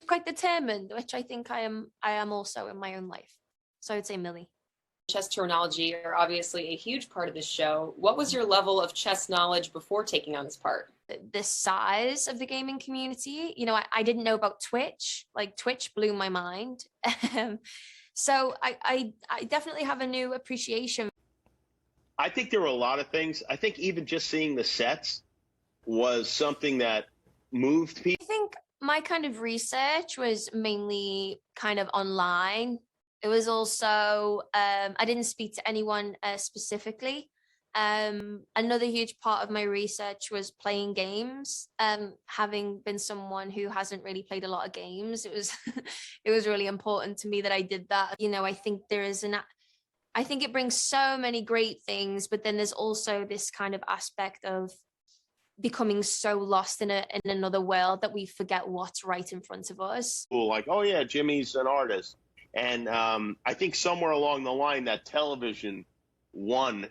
quite determined, which I think I am also in my own life. So I would say Millie. Chess terminology are obviously a huge part of the show. What was your level of chess knowledge before taking on this part? The size of the gaming community, I didn't know about Twitch. Like Twitch blew my mind. So I definitely have a new appreciation. I think there were a lot of things. I think even just seeing the sets was something that moved people. I think my kind of research was mainly kind of online. It was also, I didn't speak to anyone specifically. Another huge part of my research was playing games. Having been someone who hasn't really played a lot of games, it was it was really important to me that I did that. I think I think it brings so many great things, but then there's also this kind of aspect of becoming so lost in another world that we forget what's right in front of us. Like, oh yeah, Jimmy's an artist. And I think somewhere along the line that television won.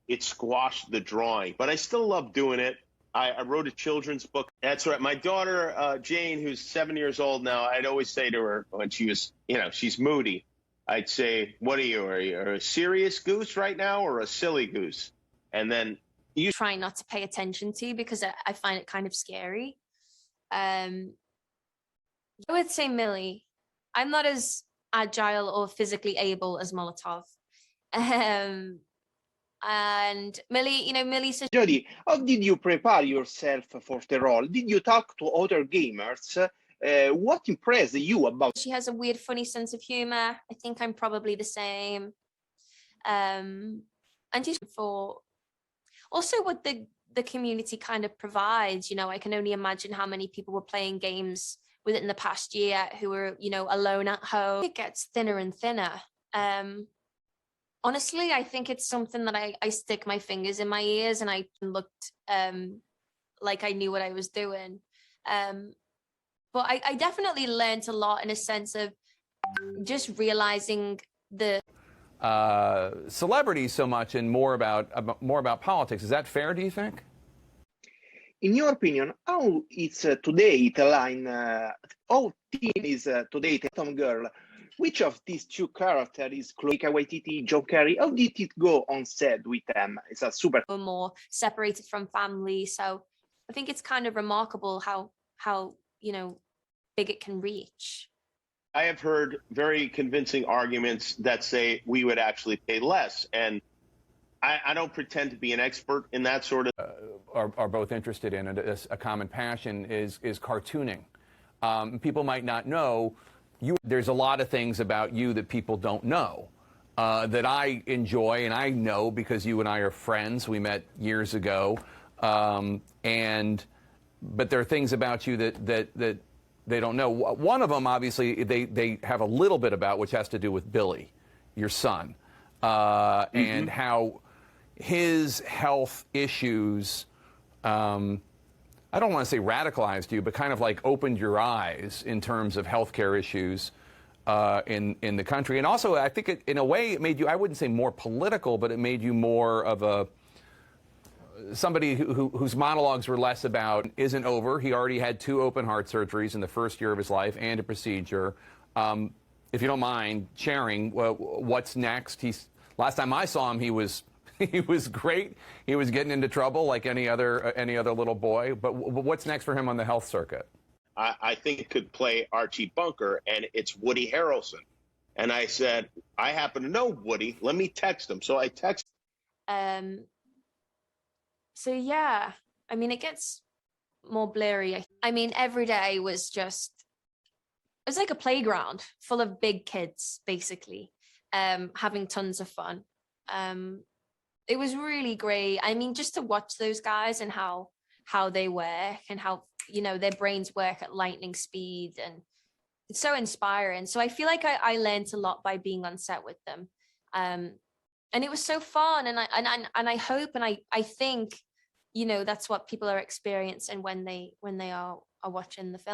It squashed the drawing, but I still love doing it. I wrote a children's book. That's right. My daughter, Jane, who's 7 years old now, I'd always say to her when she was, she's moody, I'd say, what are you a serious goose right now or a silly goose? And then you try not to pay attention to because I find it kind of scary. I would say Millie. I'm not as agile or physically able as Molotov. And Millie, Millie says, Jodie, how did you prepare yourself for the role? Did you talk to other gamers? What impressed you about? She has a weird, funny sense of humor. I think I'm probably the same. And just for also what the community kind of provides. I can only imagine how many people were playing games within the past year who were, alone at home. It gets thinner and thinner. Honestly, I think it's something that I stick my fingers in my ears and I looked like I knew what I was doing. But I definitely learned a lot in a sense of just realizing the celebrities so much and more about politics. Is that fair, do you think? In your opinion, how is today the line? How teen is today the Tom girl? Which of these two characters is Taika Waititi, Joe Carey? How did it go on set with them? It's a super more separated from family. So I think it's kind of remarkable how big it can reach. I have heard very convincing arguments that say we would actually pay less, and I don't pretend to be an expert in that sort of. Are both interested in a common passion is cartooning. People might not know. There's a lot of things about you that people don't know that I enjoy, and I know because you and I are friends. We met years ago, but there are things about you that they don't know. One of them, obviously, they have a little bit about, which has to do with Billy, your son, and how his health issues. I don't want to say radicalized you, but kind of like opened your eyes in terms of healthcare issues in the country. And also, I think in a way, it made you, I wouldn't say more political, but it made you more of somebody whose monologues were less about isn't over. He already had 2 open heart surgeries in the first year of his life and a procedure. If you don't mind sharing, what's next? Last time I saw him, he was great. He was getting into trouble like any other little boy. But what's next for him on the health circuit? I think it could play Archie Bunker, and it's Woody Harrelson. And I said, I happen to know Woody. Let me text him. So I text. So yeah, I mean, it gets more blurry. I mean, every day was it was like a playground full of big kids, basically, having tons of fun. It was really great. I mean, just to watch those guys and how they work and how, their brains work at lightning speed, and it's so inspiring. So I feel like I learned a lot by being on set with them. And it was so fun. And I hope, and I think, that's what people are experiencing when they are watching the film.